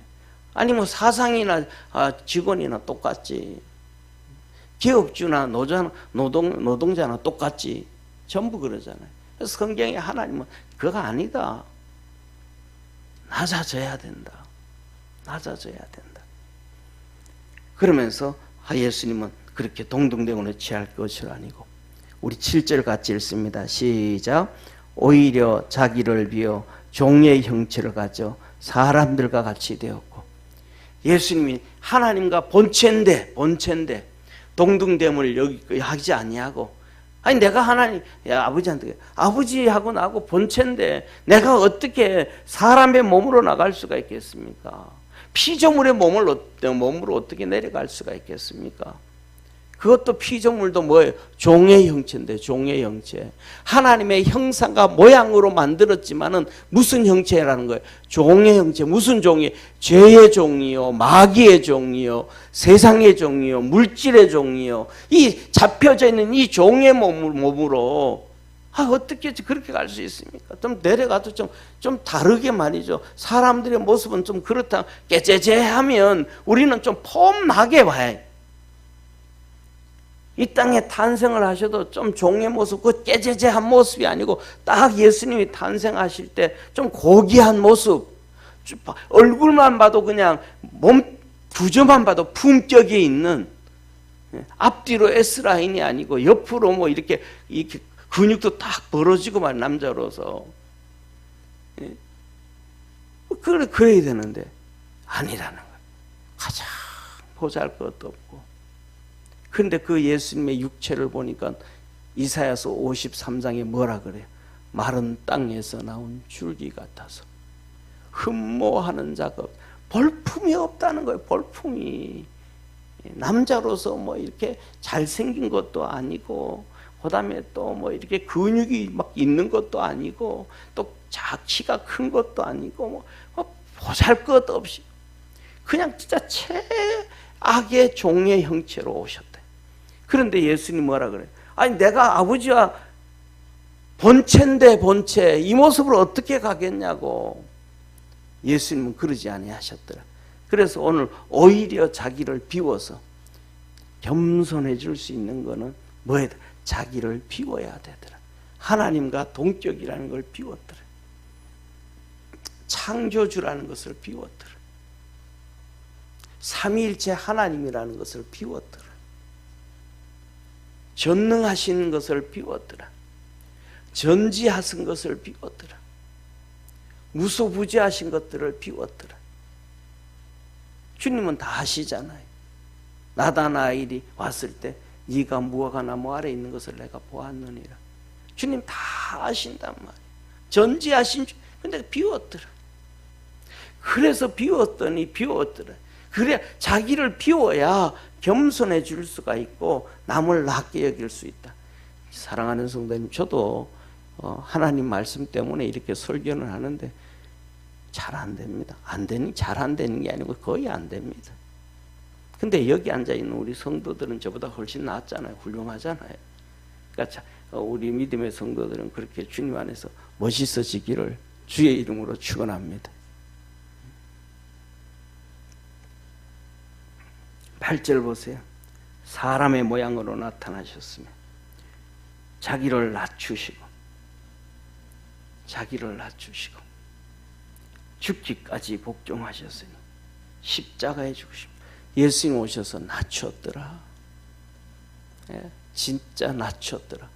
아니 뭐 사상이나 직원이나 똑같지. 기업주나 노동자나 똑같지. 전부 그러잖아요. 그래서 성경에 하나님은 그거 아니다. 낮아져야 된다. 낮아져야 된다. 그러면서 예수님은 그렇게 동등됨으로 취할 것이 아니고 우리 7절 같이 읽습니다. 시작. 오히려 자기를 비워 종의 형체를 가져 사람들과 같이 되었고. 예수님이 하나님과 본체인데 동등됨을 여기 하지 아니하고, 아니 내가 하나님 아버지한테 아버지하고 나하고 본체인데 내가 어떻게 사람의 몸으로 나갈 수가 있겠습니까? 피조물의 몸으로 어떻게 내려갈 수가 있겠습니까? 그것도 피조물도 뭐예요? 종의 형체인데, 종의 형체. 하나님의 형상과 모양으로 만들었지만은 무슨 형체라는 거예요? 종의 형체. 무슨 종이? 죄의 종이요, 마귀의 종이요, 세상의 종이요, 물질의 종이요. 이 잡혀져 있는 이 종의 몸으로 어떻게 그렇게 갈 수 있습니까? 좀 내려가도 좀 다르게 말이죠. 사람들의 모습은 좀 그렇다. 깨재재하면 우리는 좀 폼나게 봐야 해요. 이 땅에 탄생을 하셔도 좀 종의 모습, 그 깨재재한 모습이 아니고 딱 예수님이 탄생하실 때 좀 고귀한 모습, 얼굴만 봐도 그냥 몸 구조만 봐도 품격이 있는, 앞뒤로 S라인이 아니고 옆으로 뭐 이렇게 근육도 딱 벌어지고 말 남자로서 그래야 되는데 아니라는 거예요. 가장 보잘것도 없고. 그런데 그 예수님의 육체를 보니까 이사야서 53장에 뭐라 그래요? 마른 땅에서 나온 줄기 같아서 흠모하는 자가 볼품이 없다는 거예요. 볼품이. 남자로서 뭐 이렇게 잘생긴 것도 아니고, 그 다음에 또 뭐 이렇게 근육이 막 있는 것도 아니고, 또 키가 큰 것도 아니고, 뭐 보잘것 없이 그냥 진짜 최악의 종의 형체로 오셨대. 그런데 예수님 뭐라 그래요? 아니 내가 아버지와 본체인데 본체, 이 모습으로 어떻게 가겠냐고. 예수님은 그러지 아니하셨더라. 그래서 오늘 오히려 자기를 비워서 겸손해질 수 있는 거는 뭐예요? 자기를 비워야 되더라. 하나님과 동격이라는 걸 비웠더라. 창조주라는 것을 비웠더라. 삼위일체 하나님이라는 것을 비웠더라. 전능하신 것을 비웠더라. 전지하신 것을 비웠더라. 무소부지하신 것들을 비웠더라. 주님은 다 아시잖아요. 나다나엘이 왔을 때 네가 무화과 나무 아래 있는 것을 내가 보았느니라. 주님 다 아신단 말이에요. 전지하신 주. 근데 비웠더라. 그래서 비웠더라. 그래 자기를 비워야 겸손해질 수가 있고 남을 낮게 여길 수 있다. 사랑하는 성도님, 저도 하나님 말씀 때문에 이렇게 설교를 하는데 잘 안 됩니다. 잘 안 되는 게 아니고 거의 안 됩니다. 근데 여기 앉아있는 우리 성도들은 저보다 훨씬 낫잖아요. 훌륭하잖아요. 그러니까 우리 믿음의 성도들은 그렇게 주님 안에서 멋있어지기를 주의 이름으로 축원합니다. 8절 보세요. 사람의 모양으로 나타나셨으며 자기를 낮추시고 죽기까지 복종하셨으니 십자가에 죽으시고 예수님 오셔서 낮췄더라. 예, 진짜 낮췄더라.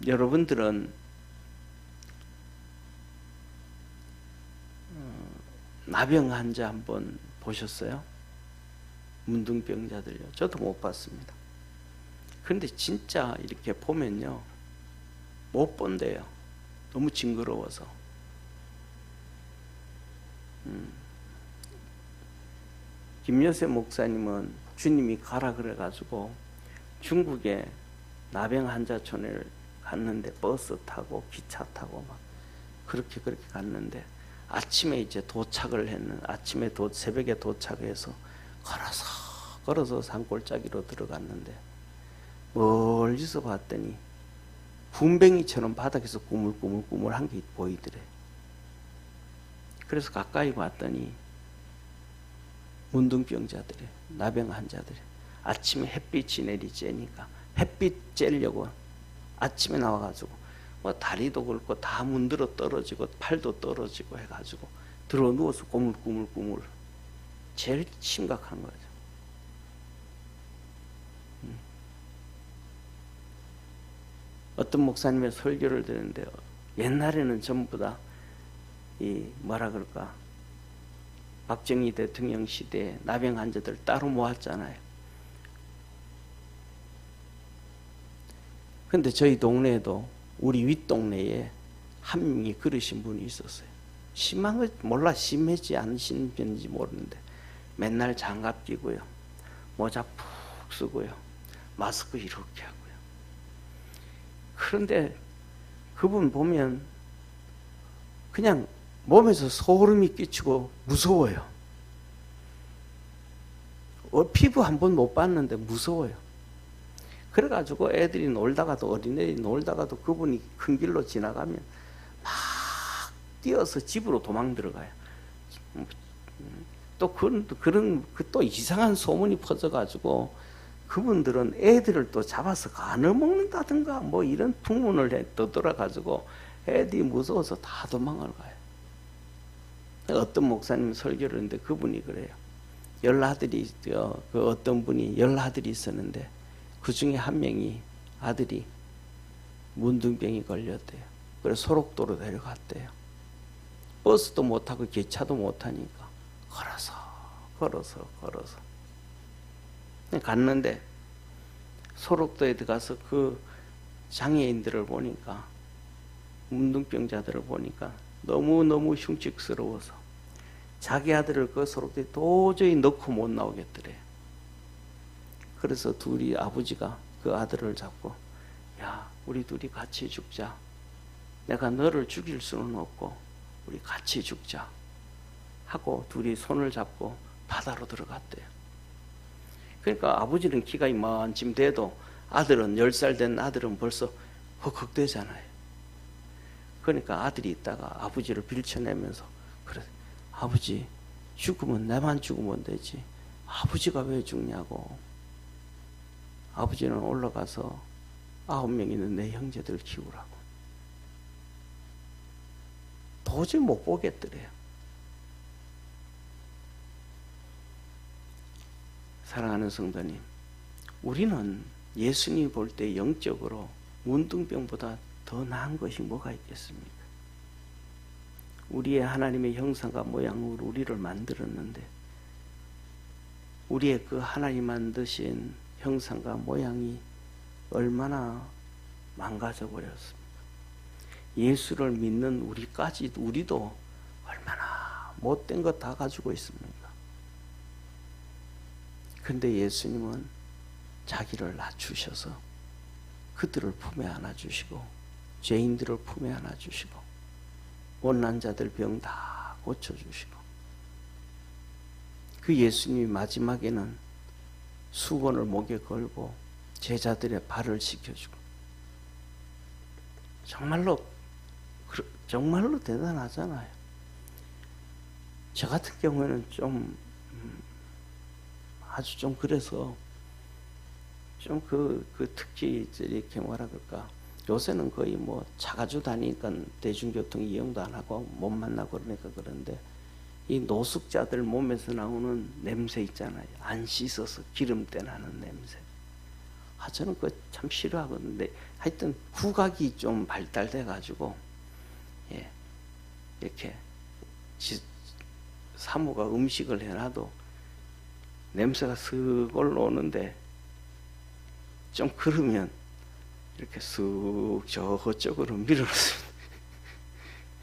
여러분들은 나병 환자 한번 보셨어요? 문둥병자들요. 저도 못 봤습니다. 그런데 진짜 이렇게 보면요, 못 본대요. 너무 징그러워서. 김여세 목사님은 주님이 가라 그래가지고 중국에 나병 환자촌을 갔는데 버스 타고 기차 타고 막 그렇게 갔는데 아침에 이제 도착을 했는 아침에 새벽에 도착해서 걸어서 산골짜기로 들어갔는데 멀리서 봤더니 군뱅이처럼 바닥에서 꾸물꾸물한 게 보이더래. 그래서 가까이 봤더니 문둥병자들이, 나병 환자들이 아침에 햇빛이 내리쬐니까 햇빛 쬐려고 아침에 나와가지고 뭐 다리도 굵고 다 문들어 떨어지고 팔도 떨어지고 해가지고 들어 누워서 꾸물꾸물 제일 심각한 거죠. 어떤 목사님의 설교를 듣는데 옛날에는 전부 다 이 뭐라 그럴까, 박정희 대통령 시대에 나병 환자들 따로 모았잖아요. 근데 저희 동네에도 우리 윗동네에 한 명이 그러신 분이 있었어요. 심한 거 몰라, 심하지 않으신 편인지 모르는데 맨날 장갑 끼고요, 모자 푹 쓰고요, 마스크 이렇게 하고요. 그런데 그분 보면 그냥 몸에서 소름이 끼치고 무서워요. 피부 한 번 못 봤는데 무서워요. 그래가지고 애들이 놀다가도, 어린애들이 놀다가도 그분이 큰 길로 지나가면 막 뛰어서 집으로 도망 들어가요. 또 이상한 소문이 퍼져가지고 그분들은 애들을 또 잡아서 간을 먹는다든가 뭐 이런 풍문을 떠들어가지고 애들이 무서워서 다 도망을 가요. 어떤 목사님 설교를 했는데 그분이 그래요. 그 어떤 분이 10아들이 있었는데 그 중에 한 명이 아들이 문둥병이 걸렸대요. 그래서 소록도로 데려갔대요. 버스도 못 타고 기차도 못 타니까 걸어서 갔는데 소록도에 들어가서 그 장애인들을 보니까, 문둥병자들을 보니까 너무너무 흉측스러워서 자기 아들을 그 소록도에 도저히 넣고 못 나오겠더래. 그래서 아버지가 그 아들을 잡고, 야, 우리 둘이 같이 죽자. 내가 너를 죽일 수는 없고 우리 같이 죽자 하고 둘이 손을 잡고 바다로 들어갔대요. 그러니까 아버지는 키가 이만쯤 돼도 아들은 10살 된 아들은 벌써 헉헉대잖아요. 그러니까 아들이 있다가 아버지를 빌쳐내면서, 그래, 아버지 죽으면 나만 죽으면 되지 아버지가 왜 죽냐고. 아버지는 올라가서 9명 있는 내 형제들 키우라고. 도저히 못 보겠더래요. 사랑하는 성도님, 우리는 예수님이 볼 때 영적으로 문둥병보다 더 나은 것이 뭐가 있겠습니까? 우리의 하나님의 형상과 모양으로 우리를 만들었는데 우리의 그 하나님 만드신 형상과 모양이 얼마나 망가져 버렸습니까? 예수를 믿는 우리도 얼마나 못된 것 다 가지고 있습니까? 근데 예수님은 자기를 낮추셔서 그들을 품에 안아주시고 죄인들을 품에 안아주시고 원난 자들 병 다 고쳐주시고, 그 예수님이 마지막에는 수건을 목에 걸고 제자들의 발을 씻겨주고, 정말로 대단하잖아요. 저 같은 경우에는 좀 아주 좀 그래서 좀 그 특히 이렇게 뭐라 그럴까, 요새는 거의 뭐 차 가지고 다니니까 대중교통 이용도 안 하고 못 만나고 그러니까 그런데 이 노숙자들 몸에서 나오는 냄새 있잖아요. 안 씻어서 기름때 나는 냄새. 저는 그거 참 싫어하거든요. 하여튼 후각이 좀 발달돼 가지고 이렇게 사모가 음식을 해놔도 냄새가 슥 올라오는데 좀 그러면 이렇게 쑥 저쪽으로 밀어놓습니다.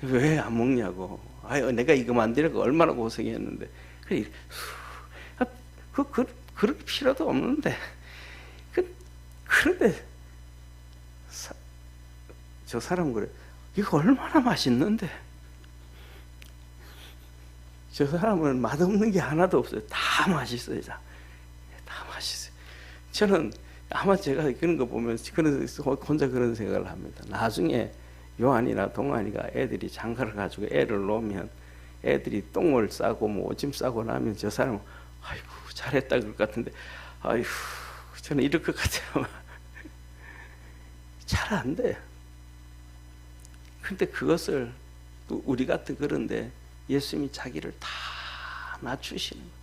왜 안 먹냐고. 내가 이거 만들고 얼마나 고생했는데. 그럴 필요도 없는데. 그런데 저 사람은 그래. 이거 얼마나 맛있는데. 저 사람은 맛없는 게 하나도 없어요. 다 맛있어요. 다 맛있어요. 저는 아마 제가 그런 거 보면 혼자 그런 생각을 합니다. 나중에 요한이나 동안이가 애들이 장가를 가지고 애를 놓으면 애들이 똥을 싸고 뭐 오줌 싸고 나면 저 사람은 아이고 잘했다 그럴 것 같은데, 아이고 저는 이럴 것 같아요. 잘 안 돼. 근데 그것을 또 우리 같은 그런데 예수님이 자기를 다 낮추시는 거예요.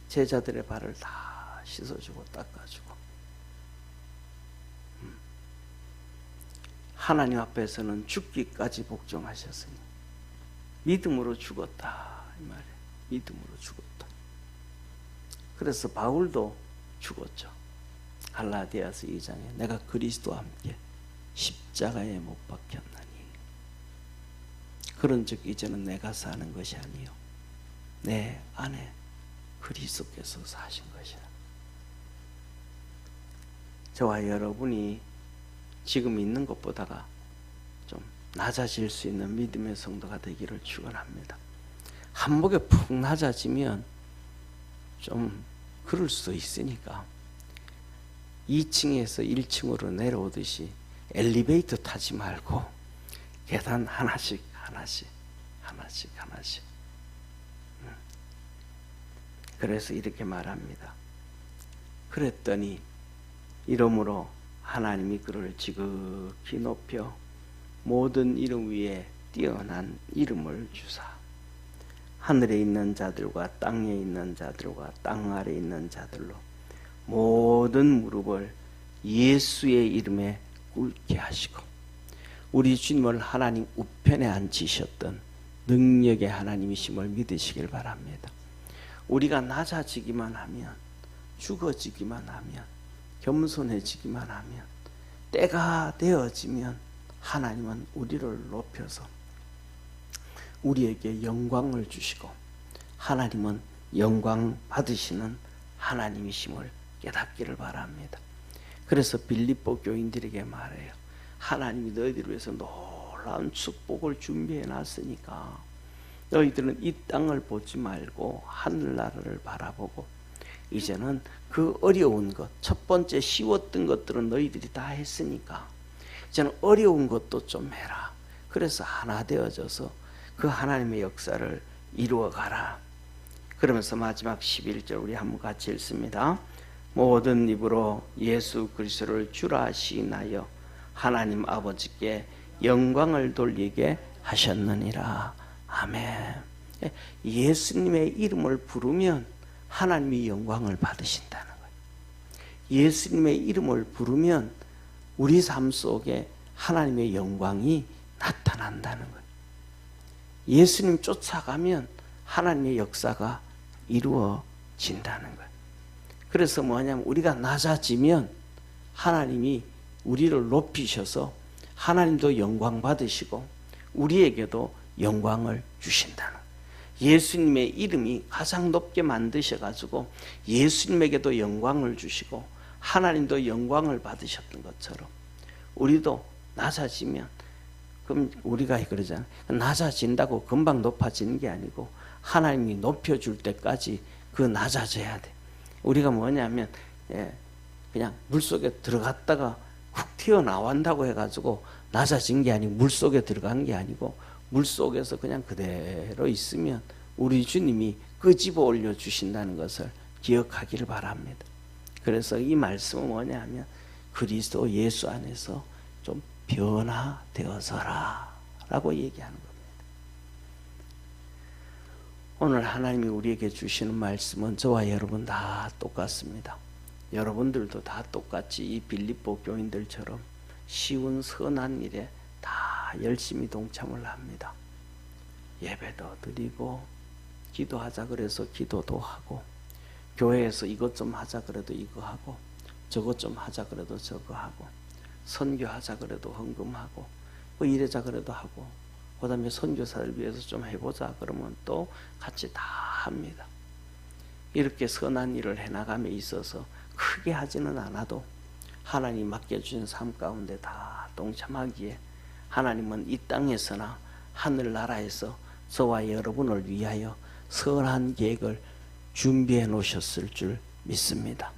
제자들의 발을 다 씻어주고 닦아주고. 하나님 앞에서는 죽기까지 복종하셨으니 믿음으로 죽었다 이 말이에요. 믿음으로 죽었다. 그래서 바울도 죽었죠. 갈라디아서 2장에 내가 그리스도와 함께 십자가에 못 박혔나니 그런즉 이제는 내가 사는 것이 아니요 내 안에 그리스도께서 사신 것이라. 저와 여러분이 지금 있는 것보다가 좀 낮아질 수 있는 믿음의 성도가 되기를 축원합니다. 한복에 푹 낮아지면 좀 그럴 수 있으니까 2층에서 1층으로 내려오듯이 엘리베이터 타지 말고 계단 하나씩 그래서 이렇게 말합니다. 그랬더니 이러므로 하나님이 그를 지극히 높여 모든 이름 위에 뛰어난 이름을 주사 하늘에 있는 자들과 땅에 있는 자들과 땅 아래에 있는 자들로 모든 무릎을 예수의 이름에 꿇게 하시고 우리 주님을 하나님 우편에 앉히셨던 능력의 하나님이심을 믿으시길 바랍니다. 우리가 낮아지기만 하면, 죽어지기만 하면, 겸손해지기만 하면, 때가 되어지면 하나님은 우리를 높여서 우리에게 영광을 주시고 하나님은 영광 받으시는 하나님이심을 깨닫기를 바랍니다. 그래서 빌립보 교인들에게 말해요. 하나님이 너희들을 위해서 놀라운 축복을 준비해 놨으니까 너희들은 이 땅을 보지 말고 하늘나라를 바라보고 이제는 그 어려운 것, 첫 번째 쉬웠던 것들은 너희들이 다 했으니까 이제는 어려운 것도 좀 해라. 그래서 하나 되어져서 그 하나님의 역사를 이루어가라. 그러면서 마지막 11절 우리 한번 같이 읽습니다. 모든 입으로 예수 그리스도를 주라 시인하여 하나님 아버지께 영광을 돌리게 하셨느니라. 아멘. 예수님의 이름을 부르면 하나님이 영광을 받으신다는 거예요. 예수님의 이름을 부르면 우리 삶 속에 하나님의 영광이 나타난다는 거예요. 예수님 쫓아가면 하나님의 역사가 이루어진다는 거예요. 그래서 뭐냐면 우리가 낮아지면 하나님이 우리를 높이셔서 하나님도 영광 받으시고 우리에게도 영광을 주신다는 거예요. 예수님의 이름이 가장 높게 만드셔가지고 예수님에게도 영광을 주시고 하나님도 영광을 받으셨던 것처럼 우리도 낮아지면, 그럼 우리가 그러잖아요. 낮아진다고 금방 높아지는 게 아니고 하나님이 높여줄 때까지 그 낮아져야 돼. 우리가 뭐냐면 그냥 물속에 들어갔다가 훅 튀어나온다고 해가지고 낮아진 게 아니고 물속에 들어간 게 아니고 물속에서 그냥 그대로 있으면 우리 주님이 끄집어 올려주신다는 것을 기억하기를 바랍니다. 그래서 이 말씀은 뭐냐 하면 그리스도 예수 안에서 좀 변화되어서라 라고 얘기하는 겁니다. 오늘 하나님이 우리에게 주시는 말씀은 저와 여러분 다 똑같습니다. 여러분들도 다 똑같이 이 빌립보 교인들처럼 쉬운 선한 일에 다 열심히 동참을 합니다. 예배도 드리고 기도하자 그래서 기도도 하고 교회에서 이것 좀 하자 그래도 이거 하고 저것 좀 하자 그래도 저거 하고 선교하자 그래도 헌금하고 뭐 이래자 그래도 하고 그 다음에 선교사를 위해서 좀 해보자 그러면 또 같이 다 합니다. 이렇게 선한 일을 해나감에 있어서 크게 하지는 않아도 하나님 맡겨주신 삶 가운데 다 동참하기에 하나님은 이 땅에서나 하늘나라에서 저와 여러분을 위하여 선한 계획을 준비해 놓으셨을 줄 믿습니다.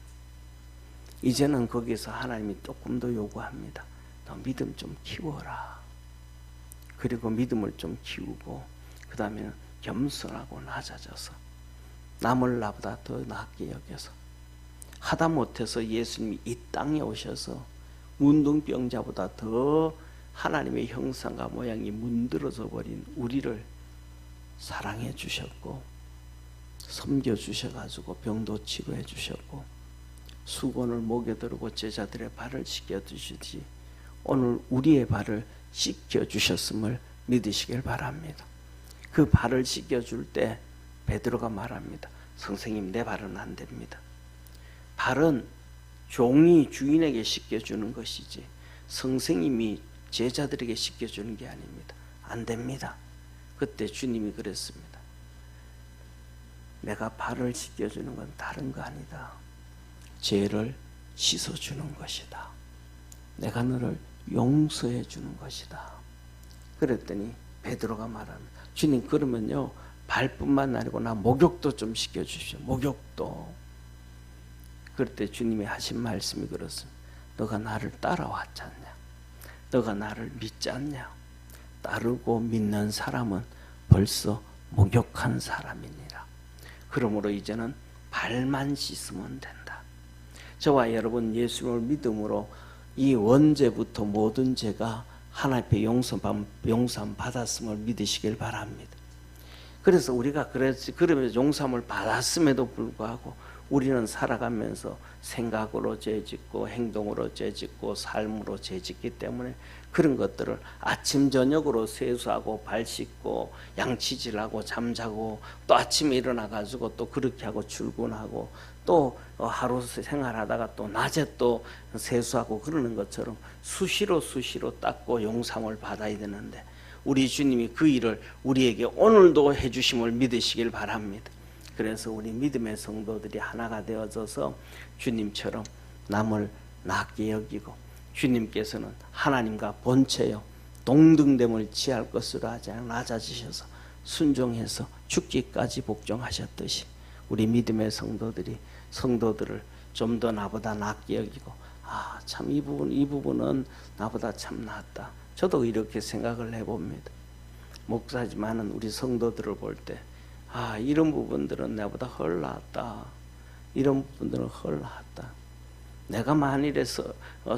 이제는 거기서 하나님이 조금 더 요구합니다. 너 믿음 좀 키워라. 그리고 믿음을 좀 키우고 그 다음에는 겸손하고 낮아져서 남을 나보다 더 낫게 여겨서 하다 못해서 예수님이 이 땅에 오셔서 문둥병자보다 더 하나님의 형상과 모양이 문드러져 버린 우리를 사랑해 주셨고 섬겨 주셔가지고 병도 치료해 주셨고 수건을 목에 두르고 제자들의 발을 씻겨 주시지 오늘 우리의 발을 씻겨 주셨음을 믿으시길 바랍니다. 그 발을 씻겨 줄 때 베드로가 말합니다. 선생님 내 발은 안 됩니다. 발은 종이 주인에게 씻겨 주는 것이지 선생님이 제자들에게 씻겨 주는 게 아닙니다. 안 됩니다. 그때 주님이 그랬습니다. 내가 발을 씻겨 주는 건 다른 거 아니다. 죄를 씻어 주는 것이다. 내가 너를 용서해 주는 것이다. 그랬더니 베드로가 말합니다. 주님 그러면요 발뿐만 아니고 나 목욕도 좀 시켜 주십시오. 목욕도. 그때 주님이 하신 말씀이 그렇습니다. 너가 나를 따라왔지 않냐? 너가 나를 믿지 않냐? 따르고 믿는 사람은 벌써 목욕한 사람이니라. 그러므로 이제는 발만 씻으면 된다. 저와 여러분 예수님을 믿음으로 이 원죄부터 모든 죄가 하나님 앞에 용서함 받았음을 믿으시길 바랍니다. 그래서 우리가 그러면서 용서함을 받았음에도 불구하고 우리는 살아가면서 생각으로 죄짓고 행동으로 죄짓고 삶으로 죄짓기 때문에 그런 것들을 아침 저녁으로 세수하고 발 씻고 양치질하고 잠자고 또 아침에 일어나 가지고 또 그렇게 하고 출근하고 또 하루 생활하다가 또 낮에 또 세수하고 그러는 것처럼 수시로 닦고 용서함을 받아야 되는데 우리 주님이 그 일을 우리에게 오늘도 해주심을 믿으시길 바랍니다. 그래서 우리 믿음의 성도들이 하나가 되어져서 주님처럼 남을 낫게 여기고 주님께서는 하나님과 본체여 동등됨을 취할 것으로 하지 않고 낮아지셔서 순종해서 죽기까지 복종하셨듯이 우리 믿음의 성도들을 좀 더 나보다 낫게 여기고 참 이 부분은 나보다 참 낫다. 저도 이렇게 생각을 해봅니다. 목사지만은 우리 성도들을 볼 때 이런 부분들은 나보다 헐 낫다. 이런 부분들은 헐 낫다. 내가 만일에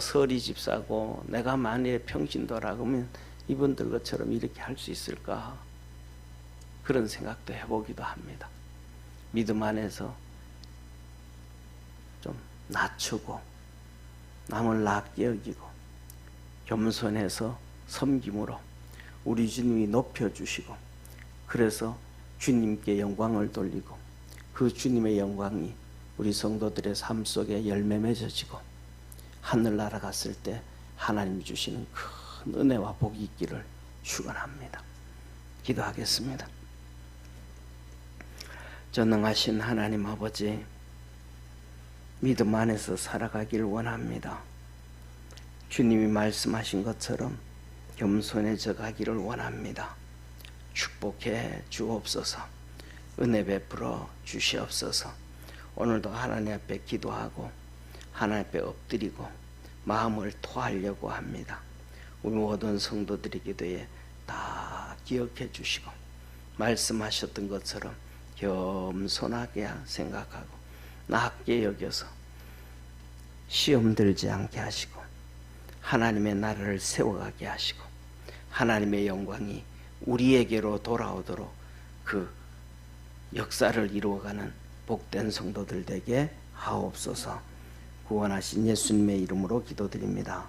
서리 집사고 내가 만일에 평신도라고 하면 이분들 것처럼 이렇게 할 수 있을까? 그런 생각도 해보기도 합니다. 믿음 안에서 좀 낮추고 남을 낫게 여기고 겸손해서 섬김으로 우리 주님이 높여주시고 그래서 주님께 영광을 돌리고 그 주님의 영광이 우리 성도들의 삶 속에 열매 맺어지고 하늘나라 갔을 때 하나님이 주시는 큰 은혜와 복이 있기를 축원합니다. 기도하겠습니다. 전능하신 하나님 아버지, 믿음 안에서 살아가길 원합니다. 주님이 말씀하신 것처럼 겸손해져 가기를 원합니다. 축복해 주옵소서. 은혜 베풀어 주시옵소서. 오늘도 하나님 앞에 기도하고 하나님 앞에 엎드리고 마음을 토하려고 합니다. 우리 모든 성도들의 기도에 다 기억해 주시고 말씀하셨던 것처럼 겸손하게 생각하고 낮게 여겨서 시험 들지 않게 하시고 하나님의 나라를 세워가게 하시고 하나님의 영광이 우리에게로 돌아오도록 그 역사를 이루어가는 복된 성도들 되게 하옵소서. 구원하신 예수님의 이름으로 기도드립니다.